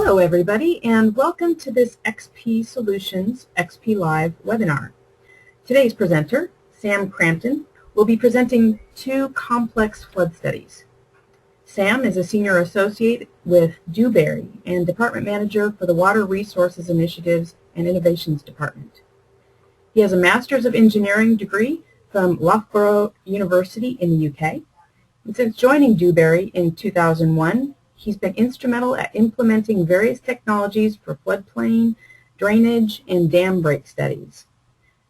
Hello everybody, and welcome to this XP Solutions XP Live webinar. Today's presenter, Sam Crampton, will be presenting two complex flood studies. Sam is a Senior Associate with Dewberry and Department Manager for the Water Resources Initiatives and Innovations Department. He has a Master's of Engineering degree from Loughborough University in the UK. And since joining Dewberry in 2001, he's been instrumental at implementing various technologies for floodplain, drainage, and dam break studies.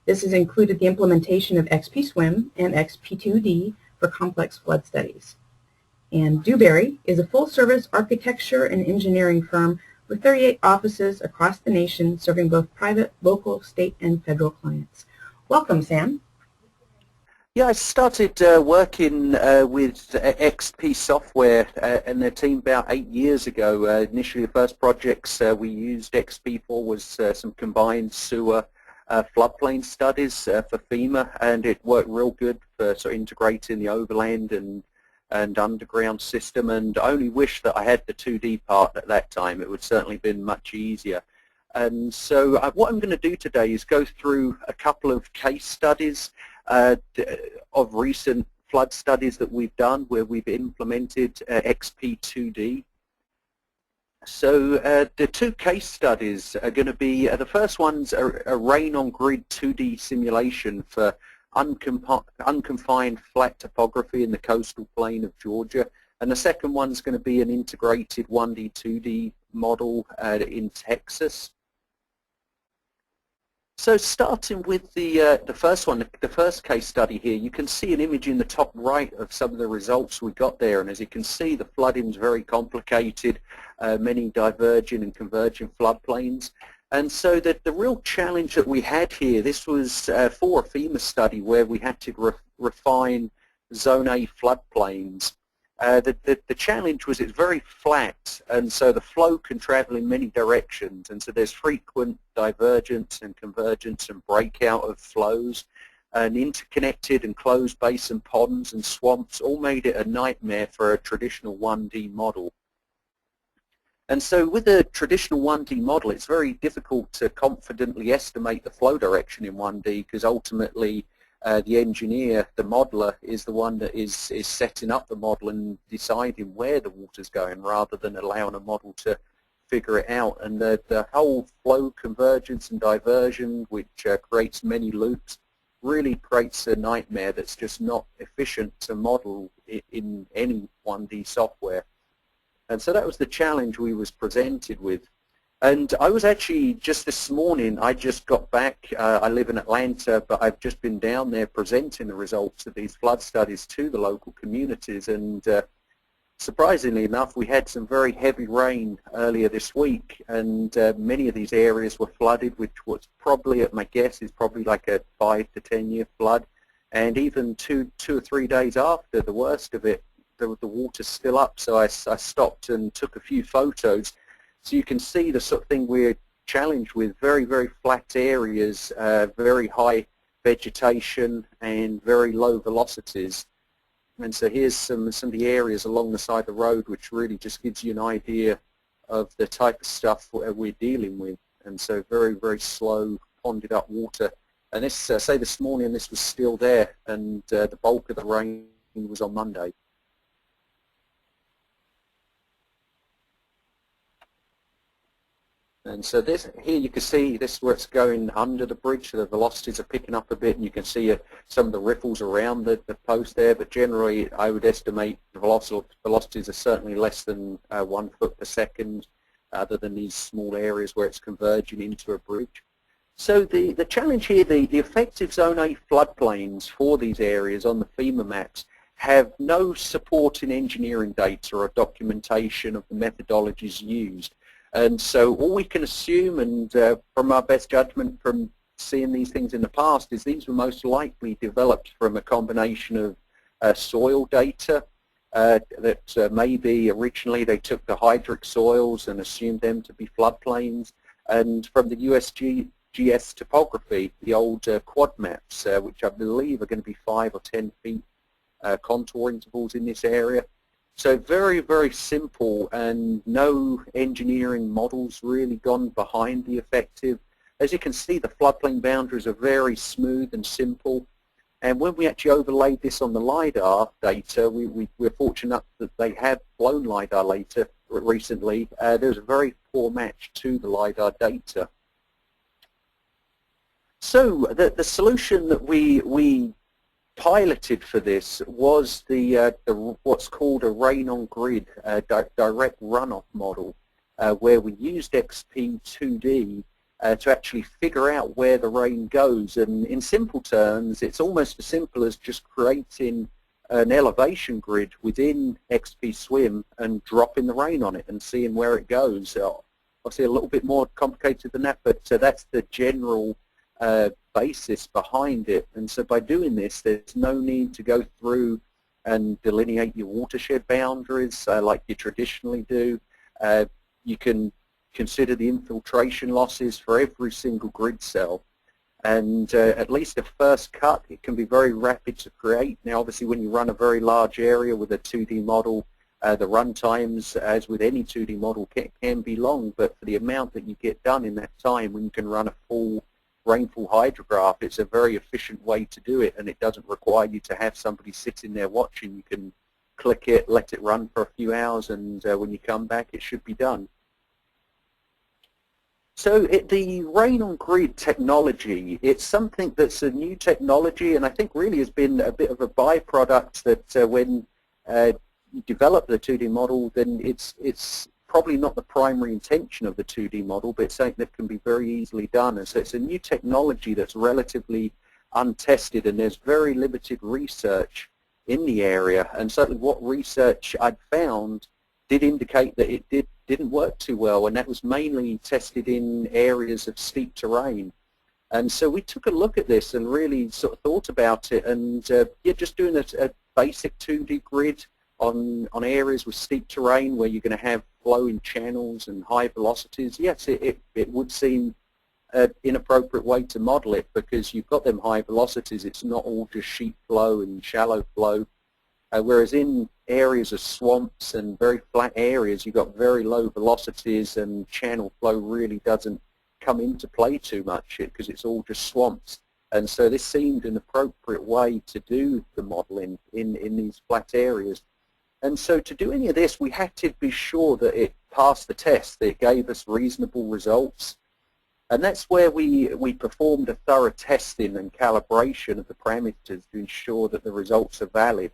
This has included the implementation of xp2D and xp2D for complex flood studies. And Dewberry is a full-service architecture and engineering firm with 38 offices across the nation, serving both private, local, state, and federal clients. Welcome, Sam. Yeah, I started working with XP Software and their team about 8 years ago. Initially, the first projects we used XP for was some combined sewer floodplain studies for FEMA, and it worked real good for sort of integrating the overland and underground system. And I only wish that I had the 2D part at that time. It would certainly have been much easier. And so what I'm going to do today is go through a couple of case studies of recent flood studies that we've done where we've implemented xp2D. So the two case studies are going to be, the first one's a rain-on-grid 2D simulation for unconfined flat topography in the coastal plain of Georgia, and the second one's going to be an integrated 1D, 2D model in Texas. So starting with the first one, the first case study here, you can see an image in the top right of some of the results we got there, and as you can see, the flooding is very complicated, many diverging and converging floodplains. And so the real challenge that we had here, this was for a FEMA study where we had to refine Zone A floodplains. The challenge was it's very flat, and so the flow can travel in many directions, and so there's frequent divergence and convergence and breakout of flows, and interconnected and closed basin ponds and swamps all made it a nightmare for a traditional 1D model. And so with a traditional 1D model, it's very difficult to confidently estimate the flow direction in 1D, because ultimately the engineer, the modeler, is the one that is setting up the model and deciding where the water's going, rather than allowing a model to figure it out. And the whole flow convergence and diversion, which creates many loops, really creates a nightmare that's just not efficient to model in any 1D software. And so that was the challenge we was presented with. And I was actually, just this morning, I just got back, I live in Atlanta, but I've just been down there presenting the results of these flood studies to the local communities, and surprisingly enough, we had some very heavy rain earlier this week, and many of these areas were flooded, which was probably, at my guess, is probably like a 5 to 10 year flood, and even two or 3 days after the worst of it, the water's still up, so I stopped and took a few photos. So you can see the sort of thing we're challenged with, very, very flat areas, very high vegetation and very low velocities. And so here's some of the areas along the side of the road, which really just gives you an idea of the type of stuff we're dealing with. And so very, very slow, ponded up water. And this, say this morning, this was still there, and the bulk of the rain was on Monday. And so this here you can see this is where it's going under the bridge, so the velocities are picking up a bit, and you can see some of the ripples around the post there, but generally I would estimate the velocities are certainly less than 1 foot per second, other than these small areas where it's converging into a bridge. So the challenge here, the effective Zone A floodplains for these areas on the FEMA maps have no supporting engineering data or documentation of the methodologies used. And so all we can assume, and from our best judgment from seeing these things in the past, is these were most likely developed from a combination of soil data that maybe originally they took the hydric soils and assumed them to be floodplains, and from the USGS topography, the old quad maps, which I believe are going to be 5 or 10 feet contour intervals in this area. So very, very simple, and no engineering models really gone behind the effective. As you can see, the floodplain boundaries are very smooth and simple. And when we actually overlaid this on the LiDAR data, we're fortunate that they have flown LiDAR data recently. There's a very poor match to the LiDAR data. So the solution that we piloted for this was the what's called a rain-on-grid direct runoff model, where we used xp2D to actually figure out where the rain goes. And in simple terms, it's almost as simple as just creating an elevation grid within xp-swim and dropping the rain on it and seeing where it goes. Obviously a little bit more complicated than that, but that's the general basis behind it. And so by doing this, there's no need to go through and delineate your watershed boundaries like you traditionally do. You can consider the infiltration losses for every single grid cell, and at least a first cut, it can be very rapid to create. Now obviously when you run a very large area with a 2D model, the run times, as with any 2D model, can be long, but for the amount that you get done in that time, when you can run a full rainfall hydrograph, it's a very efficient way to do it, and it doesn't require you to have somebody sitting there watching. You can click it, let it run for a few hours, and when you come back, it should be done. So the rain-on-grid technology, it's something that's a new technology, and I think really has been a bit of a byproduct that when you develop the 2D model, then it's probably not the primary intention of the 2D model, but it's something that can be very easily done. And so it's a new technology that's relatively untested, and there's very limited research in the area. And certainly what research I'd found did indicate that it didn't work too well, and that was mainly tested in areas of steep terrain. And so we took a look at this and really sort of thought about it, and yeah, just doing a basic 2D grid on areas with steep terrain where you're going to have flowing channels and high velocities, yes, it would seem an inappropriate way to model it, because you've got them high velocities. It's not all just sheet flow and shallow flow. Whereas in areas of swamps and very flat areas, you've got very low velocities, and channel flow really doesn't come into play too much because it's all just swamps. And so this seemed an appropriate way to do the modeling in these flat areas. And so to do any of this, we had to be sure that it passed the test, that it gave us reasonable results. And that's where we performed a thorough testing and calibration of the parameters to ensure that the results are valid.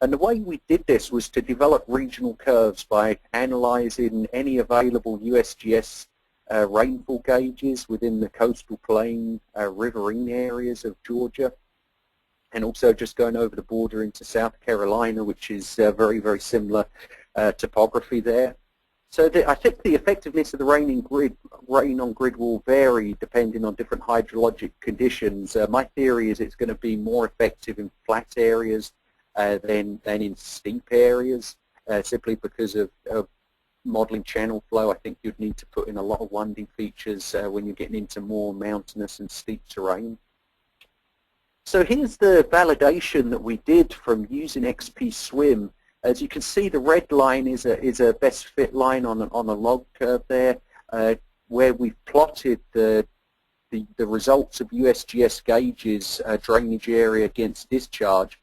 And the way we did this was to develop regional curves by analyzing any available USGS rainfall gauges within the coastal plain, riverine areas of Georgia, and also just going over the border into South Carolina, which is very, very similar topography there. So I think the effectiveness of the rain-on-grid will vary depending on different hydrologic conditions. My theory is it's going to be more effective in flat areas than in steep areas, simply because of modeling channel flow. I think you'd need to put in a lot of 1D features when you're getting into more mountainous and steep terrain. So here's the validation that we did from using xp-swim. As you can see, the red line is a best fit line on a log curve there, where we've plotted the results of USGS gauges, drainage area against discharge,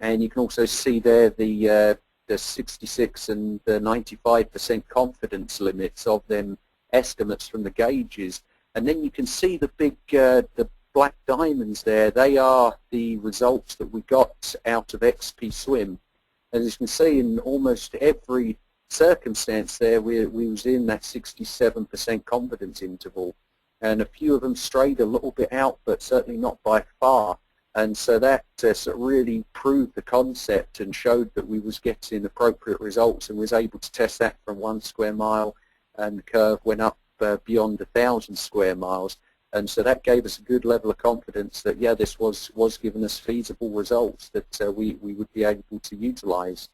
and you can also see there the 66 and the 95% confidence limits of them estimates from the gauges. And then you can see the big the black diamonds there. They are the results that we got out of xp-swim. As you can see, in almost every circumstance there, we was in that 67% confidence interval, and a few of them strayed a little bit out, but certainly not by far. And so that really proved the concept and showed that we was getting appropriate results, and was able to test that from 1 square mile, and the curve went up beyond 1,000 square miles. And so that gave us a good level of confidence that, yeah, this was giving us feasible results that we would be able to utilize.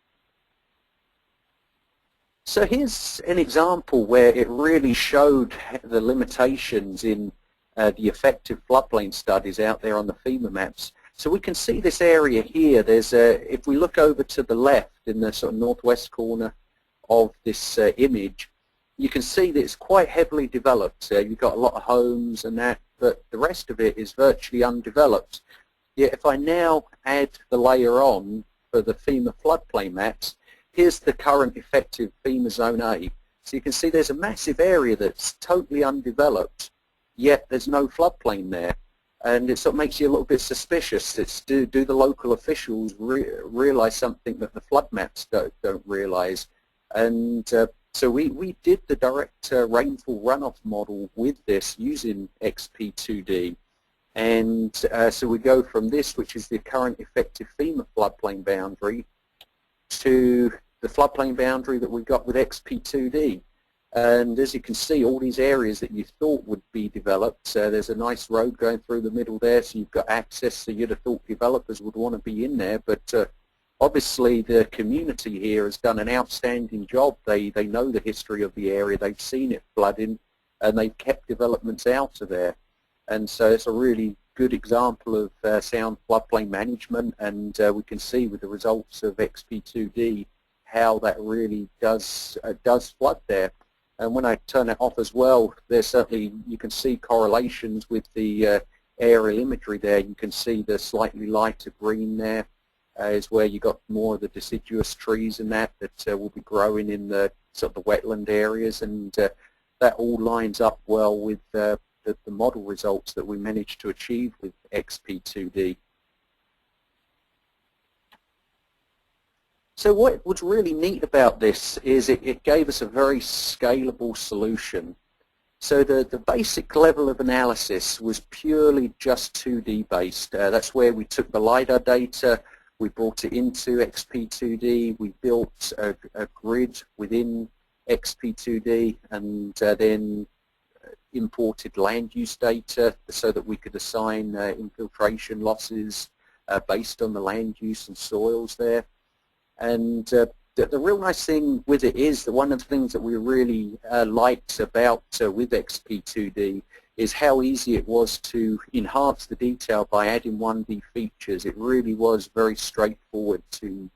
So here's an example where it really showed the limitations in the effective floodplain studies out there on the FEMA maps. So we can see this area here. There's if we look over to the left in the sort of northwest corner of this image, you can see that it's quite heavily developed. You've got a lot of homes and that, but the rest of it is virtually undeveloped. Yet if I now add the layer on for the FEMA floodplain maps, here's the current effective FEMA Zone A. So you can see there's a massive area that's totally undeveloped, yet there's no floodplain there. And it sort of makes you a little bit suspicious. It's do the local officials realize something that the flood maps don't realize? And so we did the direct rainfall runoff model with this using xp2D. And so we go from this, which is the current effective FEMA floodplain boundary, to the floodplain boundary that we got with xp2D. And as you can see, all these areas that you thought would be developed, there's a nice road going through the middle there, so you've got access, so you'd have thought developers would want to be in there, but obviously the community here has done an outstanding job. They know the history of the area, they've seen it flooding, and they've kept developments out of there. And so it's a really good example of sound floodplain management, and we can see with the results of xp2D how that really does flood there. And when I turn it off as well, there's certainly, you can see correlations with the aerial imagery there. You can see the slightly lighter green there is where you got more of the deciduous trees and that will be growing in the sort of the wetland areas, and that all lines up well with the model results that we managed to achieve with xp2D. So what was really neat about this is it gave us a very scalable solution. So the basic level of analysis was purely just 2D based. That's where we took the LiDAR data, we brought it into xp2D, we built a grid within xp2D, and then imported land use data so that we could assign infiltration losses based on the land use and soils there. And the real nice thing with it is that one of the things that we really liked about with xp2D is how easy it was to enhance the detail by adding 1D features. It really was very straightforward to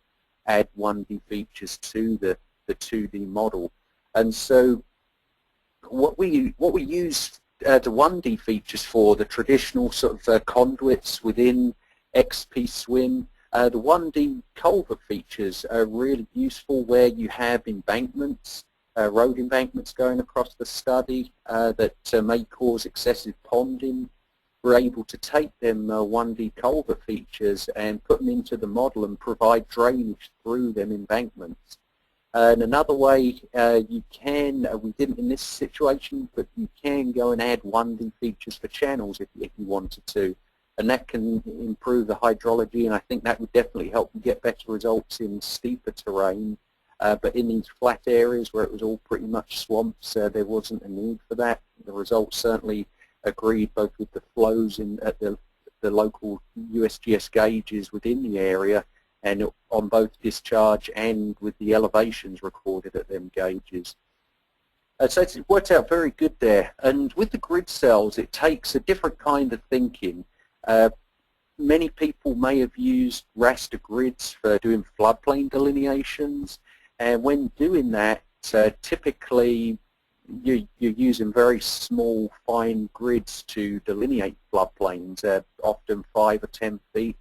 add 1D features to the 2D model. And so what we use the 1D features for, the traditional sort of conduits within xp-swim, the 1D culvert features are really useful where you have embankments, road embankments going across the study that may cause excessive ponding. We're able to take them 1D culvert features and put them into the model and provide drainage through them embankments. And another way you can, we didn't in this situation, but you can go and add 1D features for channels if you wanted to. And that can improve the hydrology, and I think that would definitely help you get better results in steeper terrain. But in these flat areas where it was all pretty much swamps, there wasn't a need for that. The results certainly agreed both with the flows at the local USGS gauges within the area, and on both discharge and with the elevations recorded at them gauges. So it's worked out very good there. And with the grid cells, it takes a different kind of thinking. Many people may have used raster grids for doing floodplain delineations, and when doing that, typically you're using very small, fine grids to delineate floodplains, often 5 or 10 feet.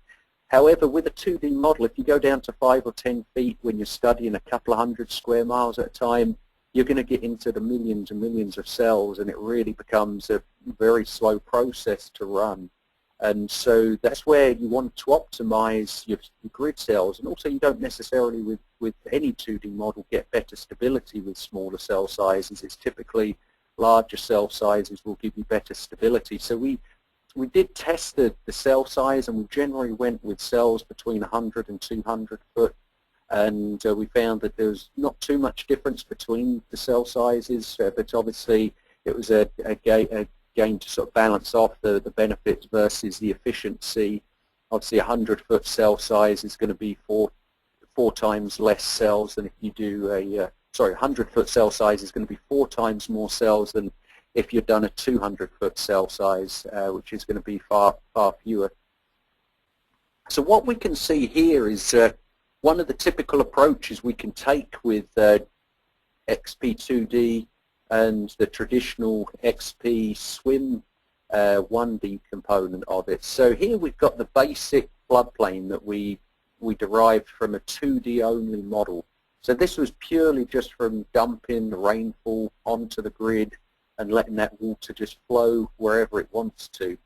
However, with a 2D model, if you go down to 5 or 10 feet when you're studying a couple of 100 square miles at a time, you're going to get into the millions and millions of cells, and it really becomes a very slow process to run. And so that's where you want to optimize your grid cells, and also you don't necessarily with any 2D model get better stability with smaller cell sizes. It's typically larger cell sizes will give you better stability. So we did test the cell size, and we generally went with cells between 100 and 200 foot, and we found that there was not too much difference between the cell sizes, but obviously it was a game to sort of balance off the benefits versus the efficiency. Obviously, a 100-foot cell size is going to be four times less cells than if you do a 100-foot cell size is going to be 4 times more cells than if you've done a 200-foot cell size, which is going to be far fewer. So what we can see here is one of the typical approaches we can take with xp2D and the traditional XP swim 1D component of it. So here we've got the basic floodplain that we derived from a 2D only model. So this was purely just from dumping the rainfall onto the grid and letting that water just flow wherever it wants to.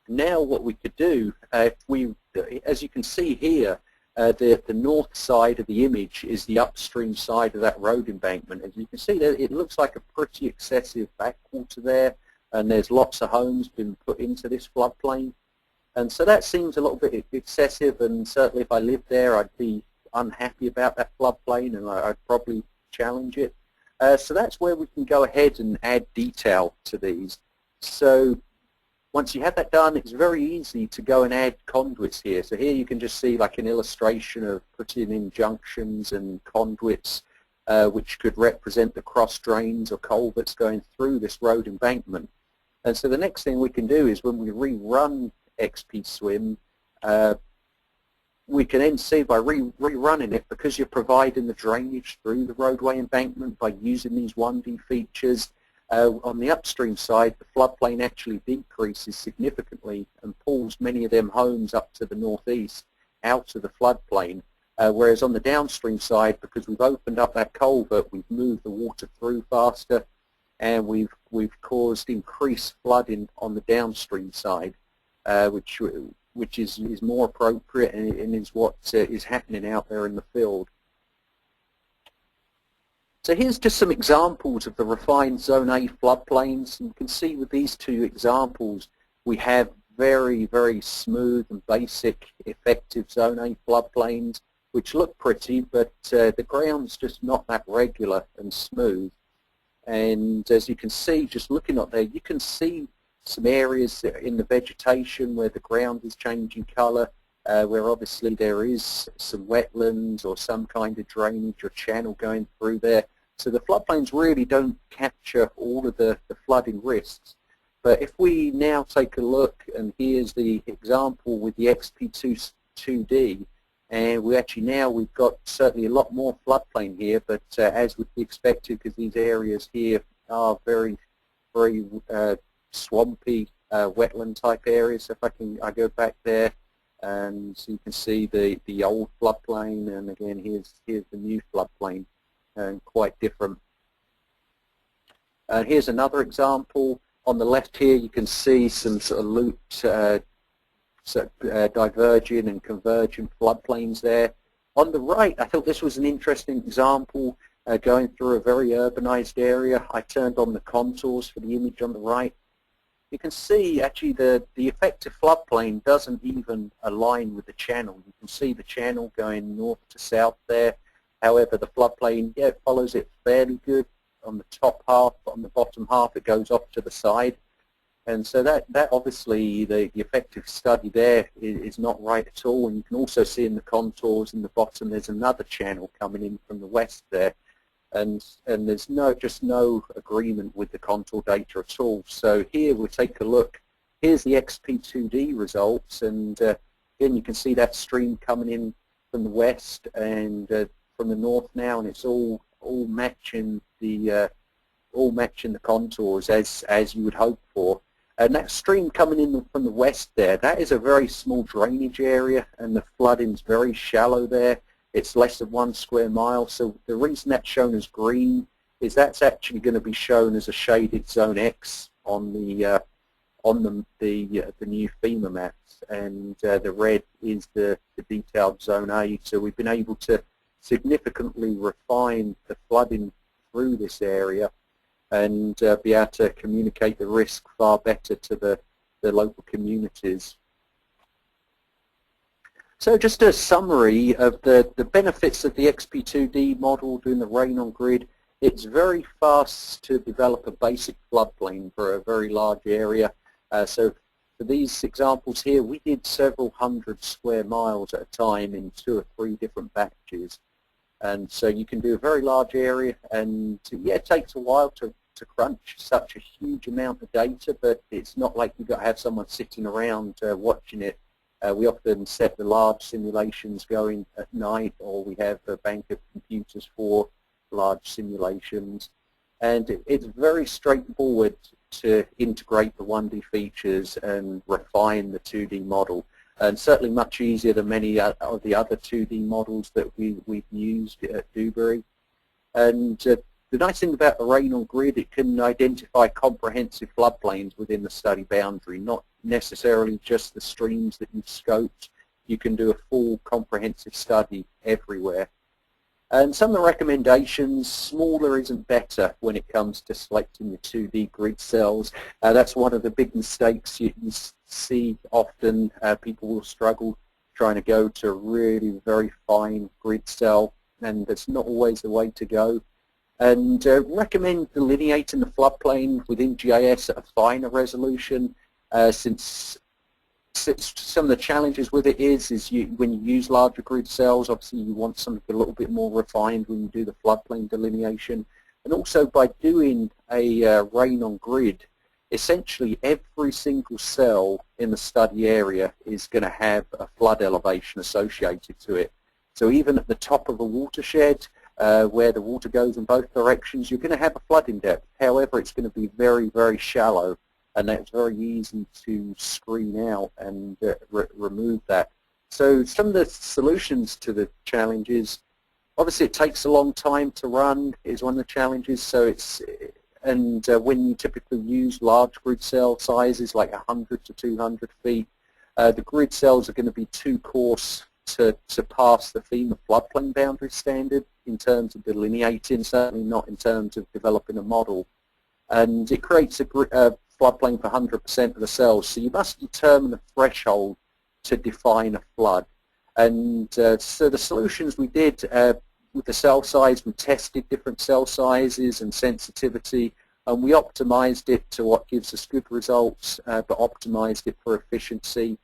Now what we could do, as you can see here, the north side of the image is the upstream side of that road embankment. As you can see there, it looks like a pretty excessive backwater there, and there's lots of homes been put into this floodplain. And so that seems a little bit excessive, and certainly if I lived there I'd be unhappy about that floodplain and I'd probably challenge it. So that's where we can go ahead and add detail to these. So once you have that done, it's very easy to go and add conduits here. So here you can just see like an illustration of putting in junctions and conduits which could represent the cross drains or culverts going through this road embankment. And so the next thing we can do is when we rerun XP Swim, we can then see by rerunning it, because you're providing the drainage through the roadway embankment by using these 1D features, on the upstream side, the floodplain actually decreases significantly and pulls many of them homes up to the northeast out of the floodplain. Whereas on the downstream side, because we've opened up that culvert, we've moved the water through faster, and we've caused increased flooding on the downstream side, which is more appropriate and is what is happening out there in the field. So here's just some examples of the refined Zone A floodplains. You can see with these two examples we have very, very smooth and basic effective Zone A floodplains which look pretty, but the ground's just not that regular and smooth. And as you can see, just looking up there, you can see some areas in the vegetation where the ground is changing colour, where obviously there is some wetlands or some kind of drainage or channel going through there. So the floodplains really don't capture all of the flooding risks. But if we now take a look, and here's the example with the xp2D, and we've got certainly a lot more floodplain here, but as would be expected, because these areas here are very, very swampy, wetland type areas. So if I go back there, and so you can see the old floodplain, and again here's the new floodplain, and quite different. Here's another example. On the left here you can see some sort of looped diverging and converging floodplains there. On the right, I thought this was an interesting example, going through a very urbanized area. I turned on the contours for the image on the right. You can see actually the effective floodplain doesn't even align with the channel. You can see the channel going north to south there. However, the floodplain, yeah, it follows it fairly good on the top half. On the bottom half, it goes off to the side. And so that obviously, the effective study there is not right at all. And you can also see in the contours in the bottom, there's another channel coming in from the west there. And there's just no agreement with the contour data at all. So here we'll take a look. Here's the xp2D results, and again you can see that stream coming in from the west and from the north now, and it's all matching the contours as you would hope for. And that stream coming in from the west there, that is a very small drainage area, and the flooding's very shallow there. It's less than 1 square mile. So the reason that's shown as green is that's actually going to be shown as a shaded Zone X on the new FEMA maps, and the red is the detailed Zone A. So we've been able to significantly refine the flooding through this area and be able to communicate the risk far better to the local communities. So just a summary of the benefits of the xp2D model doing the rain on grid. It's very fast to develop a basic floodplain for a very large area. So for these examples here, we did several hundred square miles at a time in 2 or 3 different batches. And so you can do a very large area, and yeah, it takes a while to crunch such a huge amount of data, but it's not like you've got to have someone sitting around watching it We often set the large simulations going at night, or we have a bank of computers for large simulations. And it's very straightforward to integrate the 1D features and refine the 2D model. And certainly much easier than many of the other 2D models that we've used at Dewberry. And the nice thing about the rain on grid, it can identify comprehensive floodplains within the study boundary, not necessarily just the streams that you've scoped. You can do a full comprehensive study everywhere. And some of the recommendations, smaller isn't better when it comes to selecting your 2D grid cells. That's one of the big mistakes you see often. People will struggle trying to go to a really very fine grid cell, and that's not always the way to go. And recommend delineating the floodplain within GIS at a finer resolution, since some of the challenges with it is when you use larger grid cells, obviously you want something a little bit more refined when you do the floodplain delineation. And also by doing a rain on grid, essentially every single cell in the study area is going to have a flood elevation associated to it. So even at the top of a watershed, where the water goes in both directions, you're going to have a flooding depth. However, it's going to be very, very shallow, and that's very easy to screen out and remove that. So some of the solutions to the challenges, obviously it takes a long time to run is one of the challenges. So when you typically use large grid cell sizes like 100 to 200 feet, the grid cells are going to be too coarse to pass the FEMA floodplain boundary standard in terms of delineating, certainly not in terms of developing a model. And it creates a floodplain for 100% of the cells, so you must determine a threshold to define a flood. And so the solutions we did with the cell size, we tested different cell sizes and sensitivity, and we optimized it to what gives us good results, but optimized it for efficiency.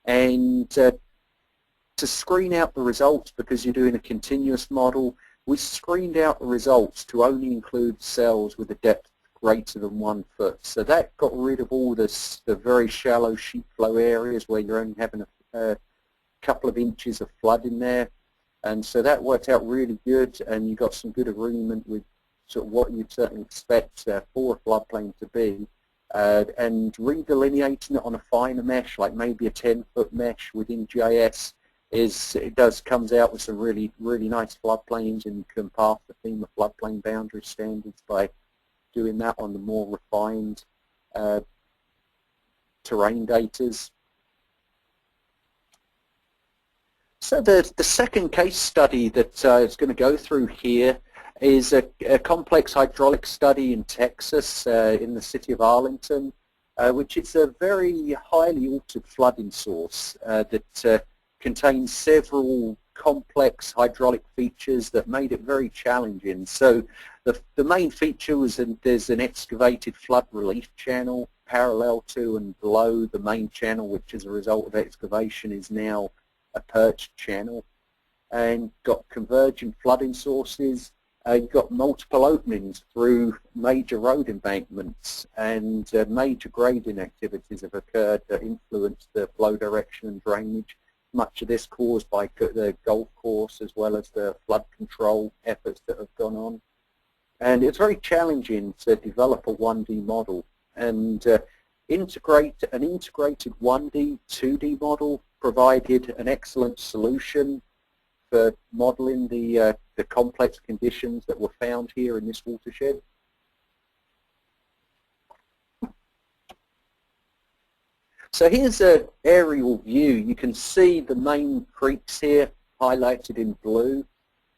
And to screen out the results, because you're doing a continuous model, we screened out the results to only include cells with a depth greater than 1 foot. So that got rid of all the very shallow sheet flow areas where you're only having a couple of inches of flood in there. And so that worked out really good, and you got some good agreement with sort of what you'd certainly expect for a floodplain to be. And redelineating it on a finer mesh, like maybe a 10-foot mesh within GIS, comes out with some really, really nice floodplains, and you can pass the FEMA floodplain boundary standards by doing that on the more refined terrain datas. So the second case study that is going to go through here is a complex hydraulic study in Texas, in the city of Arlington, which is a very highly altered flooding source that contains several complex hydraulic features that made it very challenging. So the main feature was there's an excavated flood relief channel parallel to and below the main channel, which as a result of excavation is now a perched channel, and got converging flooding sources. You've got multiple openings through major road embankments, and major grading activities have occurred that influence the flow direction and drainage. Much of this caused by the golf course as well as the flood control efforts that have gone on. And it's very challenging to develop a 1D model, and integrate an integrated 1D, 2D model provided an excellent solution for modeling the complex conditions that were found here in this watershed. So here's an aerial view. You can see the main creeks here highlighted in blue.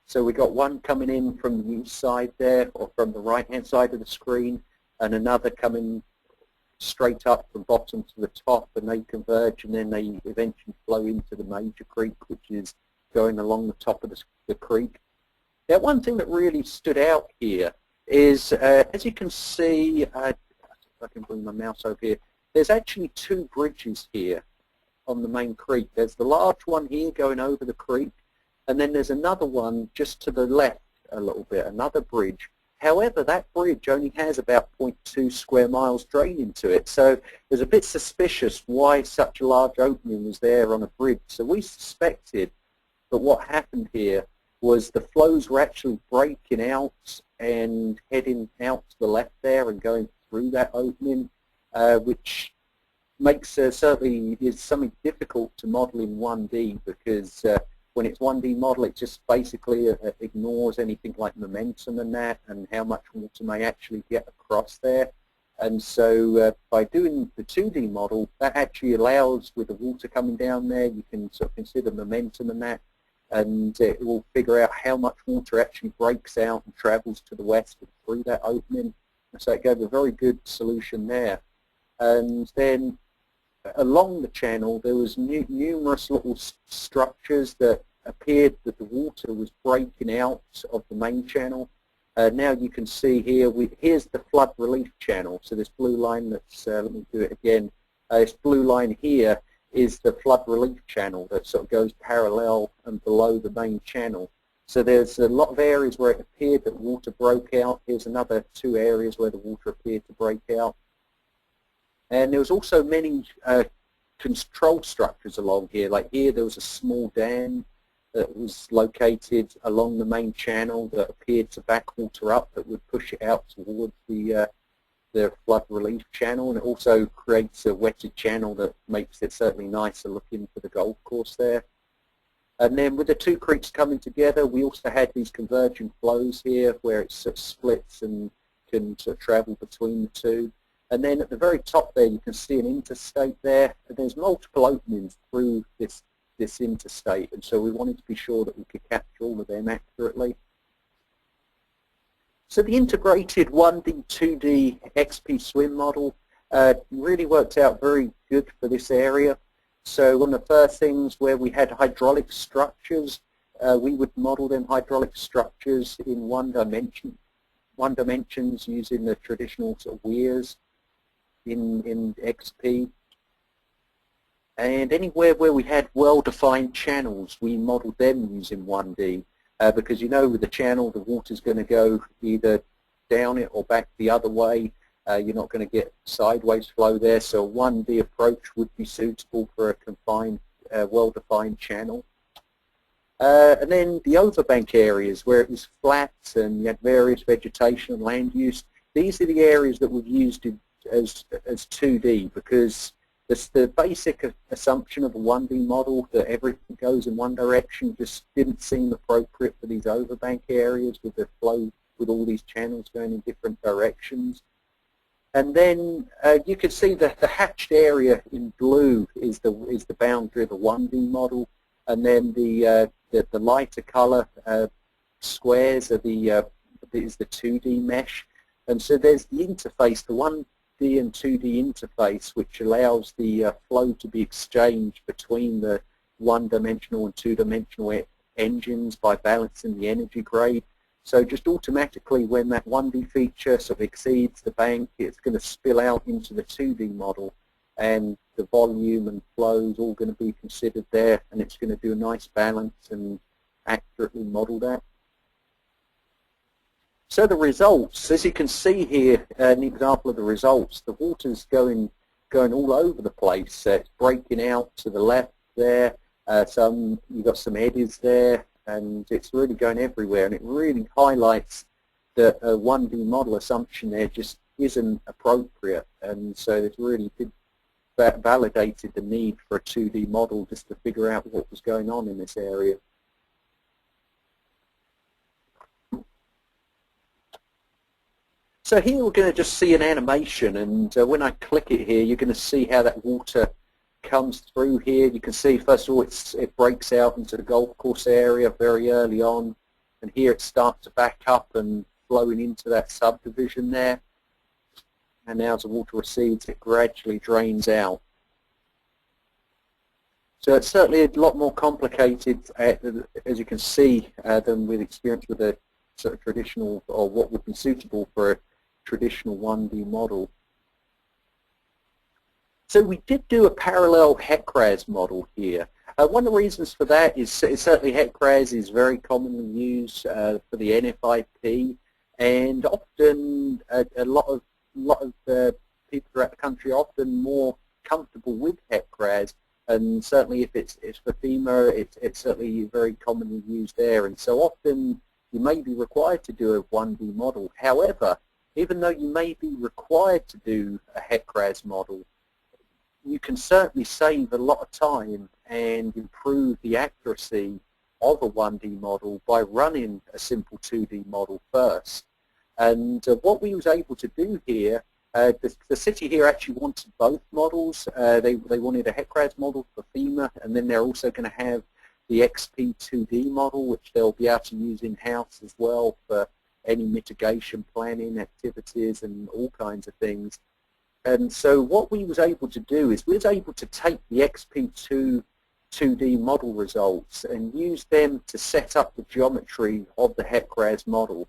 So we got one coming in from the east side there, or from the right-hand side of the screen, and another coming straight up from bottom to the top, and they converge, and then they eventually flow into the major creek, which is going along the top of the creek. Now, one thing that really stood out here is, as you can see, if I can bring my mouse over here, there's actually two bridges here on the main creek. There's the large one here going over the creek, and then there's another one just to the left a little bit, another bridge. However, that bridge only has about 0.2 square miles drain into it, so it was a bit suspicious why such a large opening was there on a bridge. So we suspected that what happened here was the flows were actually breaking out and heading out to the left there and going through that opening, which makes certainly is something difficult to model in 1D, because when it's 1D model, it just basically ignores anything like momentum and that, and how much water may actually get across there. And so by doing the 2D model, that actually allows, with the water coming down there, you can sort of consider momentum and that, and it will figure out how much water actually breaks out and travels to the west and through that opening. So it gave a very good solution there. And then along the channel, there was numerous little structures that appeared that the water was breaking out of the main channel. Now you can see here, here's the flood relief channel. So this blue line that's, let me do it again, this blue line here is the flood relief channel that sort of goes parallel and below the main channel. So there's a lot of areas where it appeared that water broke out. Here's another 2 areas where the water appeared to break out. And there was also many control structures along here. Like here, there was a small dam that was located along the main channel that appeared to back water up that would push it out towards the flood relief channel, and it also creates a wetted channel that makes it certainly nicer looking for the golf course there. And then with the 2 creeks coming together, we also had these converging flows here where it sort of splits and can sort of travel between the 2. And then at the very top there, you can see an interstate there, and there's multiple openings through this interstate, and so we wanted to be sure that we could capture all of them accurately. So the integrated 1D, 2D XP swim model really worked out very good for this area. So one of the first things where we had hydraulic structures, we would model them hydraulic structures in one dimensions using the traditional sort of weirs in XP. And anywhere where we had well-defined channels, we modeled them using 1D. Because you know with the channel, the water's going to go either down it or back the other way. You're not going to get sideways flow there, so a 1D approach would be suitable for a confined, well-defined channel. And then the overbank areas where it was flat and you had various vegetation and land use, these are the areas that we've used as 2D, because the basic assumption of a 1D model that everything goes in one direction just didn't seem appropriate for these overbank areas with the flow, with all these channels going in different directions. And then you can see that the hatched area in blue is the boundary of the 1D model, and then the lighter color squares are is the 2D mesh. And so there's the interface, the 1D and 2D interface, which allows the flow to be exchanged between the one-dimensional and two-dimensional engines by balancing the energy grade. So just automatically when that 1D feature sort of exceeds the bank, it's going to spill out into the 2D model, and the volume and flow is all going to be considered there, and it's going to do a nice balance and accurately model that. So the results, as you can see here, an example of the results, the water's going all over the place. It's breaking out to the left there. You've got some eddies there, and it's really going everywhere. And it really highlights that a 1D model assumption there just isn't appropriate. And so it really validated the need for a 2D model just to figure out what was going on in this area. So here we're going to just see an animation, and when I click it here, you're going to see how that water comes through here. You can see, first of all, it breaks out into the golf course area very early on, and here it starts to back up and flowing into that subdivision there. And now as the water recedes, it gradually drains out. So it's certainly a lot more complicated, as you can see, than with experience with a sort of traditional, or what would be suitable for a traditional 1D model. So we did do a parallel HEC-RAS model here. One of the reasons for that is certainly HEC-RAS is very commonly used for the NFIP, And often a lot of people throughout the country are often more comfortable with HECRAS, and certainly if it's for FEMA, it's certainly very commonly used there. And so often you may be required to do a 1D model. However, even though you may be required to do a HECRAS model, you can certainly save a lot of time and improve the accuracy of a 1D model by running a simple 2D model first. And what we was able to do here, the city here actually wanted both models. They wanted a HECRAS model for FEMA, and then they're also going to have the xp2D model, which they'll be able to use in-house as well for any mitigation planning activities and all kinds of things. And so what we was able to do is we was able to take the xp2D model results and use them to set up the geometry of the HECRAS model.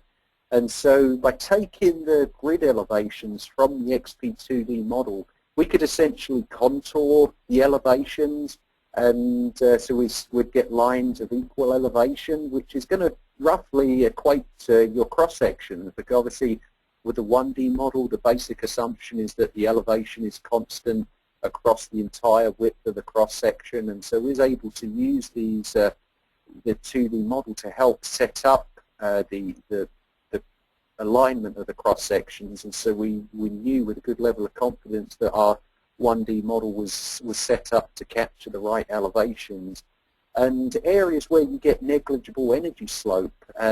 And so by taking the grid elevations from the xp2D model, we could essentially contour the elevations, and so we'd get lines of equal elevation, which is going to roughly equate to your cross-section, because obviously with the 1D model, the basic assumption is that the elevation is constant across the entire width of the cross-section, and so we was able to use these the 2D model to help set up the alignment of the cross-sections. And so we knew with a good level of confidence that our 1D model was set up to capture the right elevations. And areas where you get negligible energy slope,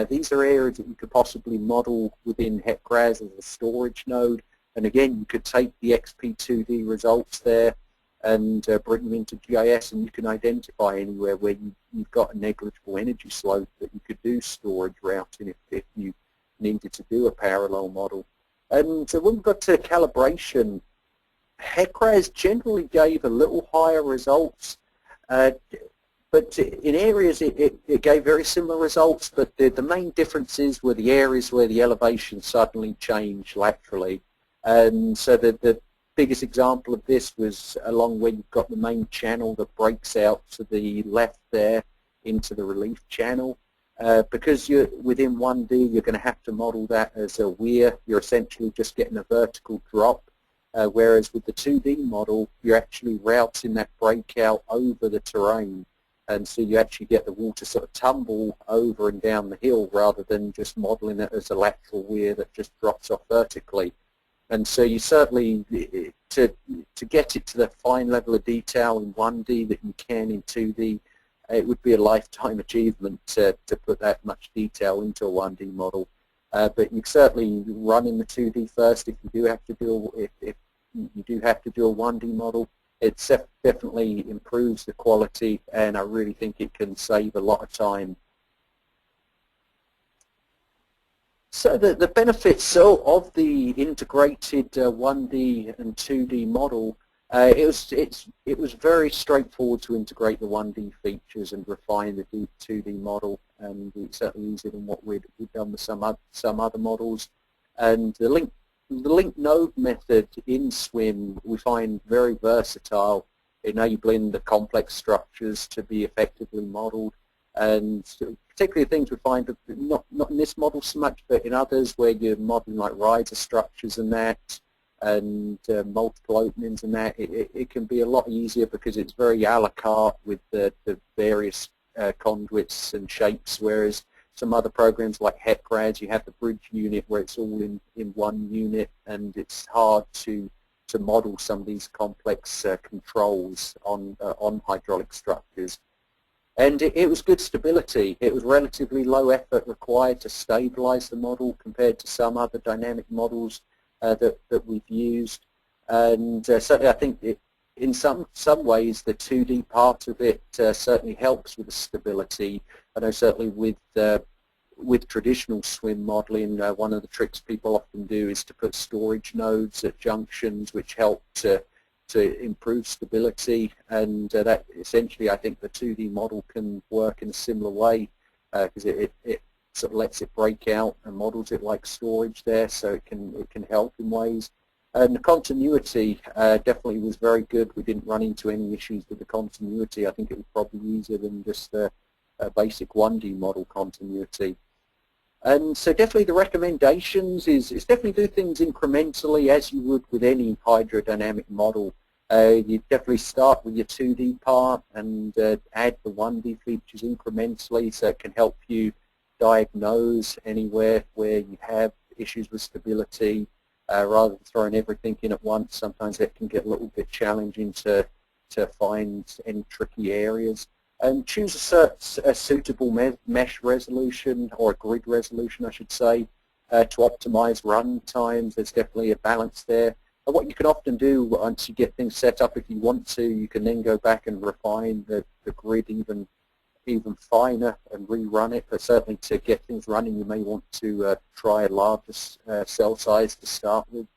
these are areas that you could possibly model within HECRAS as a storage node. And again, you could take the xp2D results there and bring them into GIS, and you can identify anywhere where you've got a negligible energy slope that you could do storage routing if you needed to do a parallel model. And so when we got to calibration, HECRAS generally gave a little higher results, but in areas it gave very similar results, but the main differences were the areas where the elevation suddenly changed laterally. And so the biggest example of this was along where you've got the main channel that breaks out to the left there into the relief channel. Because you're within 1D, you're going to have to model that as a weir. You're essentially just getting a vertical drop, whereas with the 2D model, you're actually routing that breakout over the terrain. And so you actually get the water sort of tumble over and down the hill rather than just modeling it as a lateral weir that just drops off vertically. And so you certainly, to get it to the fine level of detail in 1D that you can in 2D, it would be a lifetime achievement to put that much detail into a 1D model. But you certainly run in the 2D first if you do have to do if you do have to do a 1D model. It definitely improves the quality, and I really think it can save a lot of time. So the benefits of the integrated 1D and 2D model, it was very straightforward to integrate the 1D features and refine the 2D model, and it's certainly easier than what we've done with some other models. And the link node method in SWIM we find very versatile, enabling the complex structures to be effectively modeled. And particularly things we find, not in this model so much, but in others where you're modeling like riser structures and that, and multiple openings and that, it can be a lot easier because it's very a la carte with the various conduits and shapes, whereas some other programs like HECRAS, you have the bridge unit where it's all in one unit, and it's hard to model some of these complex controls on hydraulic structures. And it was good stability. It was relatively low effort required to stabilize the model compared to some other dynamic models that we've used. And certainly I think in some ways the 2D part of it certainly helps with the stability. I know certainly with traditional SWIM modeling, one of the tricks people often do is to put storage nodes at junctions which help to improve stability, and that essentially I think the 2D model can work in a similar way because it sort of lets it break out and models it like storage there, so it can help in ways. And the continuity definitely was very good. We didn't run into any issues with the continuity. I think it was probably easier than just a basic 1D model continuity. And so definitely the recommendations is definitely do things incrementally as you would with any hydrodynamic model. You definitely start with your 2D part and add the 1D features incrementally so it can help you diagnose anywhere where you have issues with stability rather than throwing everything in at once. Sometimes it can get a little bit challenging to find any tricky areas. And choose a suitable mesh resolution, or a grid resolution I should say, to optimize run times. There's definitely a balance there. And what you can often do once you get things set up, if you want to, you can then go back and refine the grid even finer and rerun it. But certainly to get things running, you may want to try a larger cell size to start with.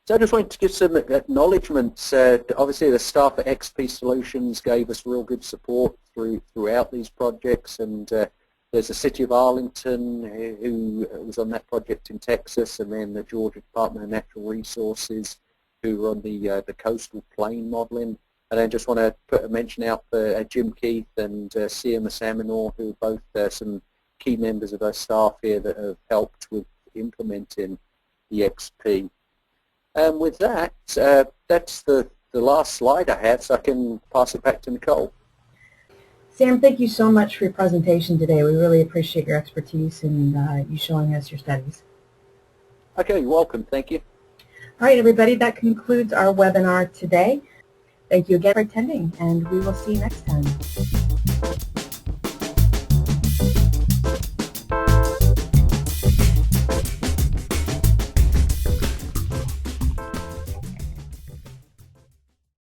So I just wanted to give some acknowledgements. Obviously the staff at XP Solutions gave us real good support throughout these projects, and there's the City of Arlington who was on that project in Texas, and then the Georgia Department of Natural Resources who were on the coastal plain modeling. And I just want to put a mention out for Jim Keith and CFM Saminor, who are both some key members of our staff here that have helped with implementing the XP. And with that, that's the last slide I have, so I can pass it back to Nicole. Sam, thank you so much for your presentation today. We really appreciate your expertise and you showing us your studies. Okay, you're welcome. Thank you. All right, everybody, that concludes our webinar today. Thank you again for attending, and we will see you next time.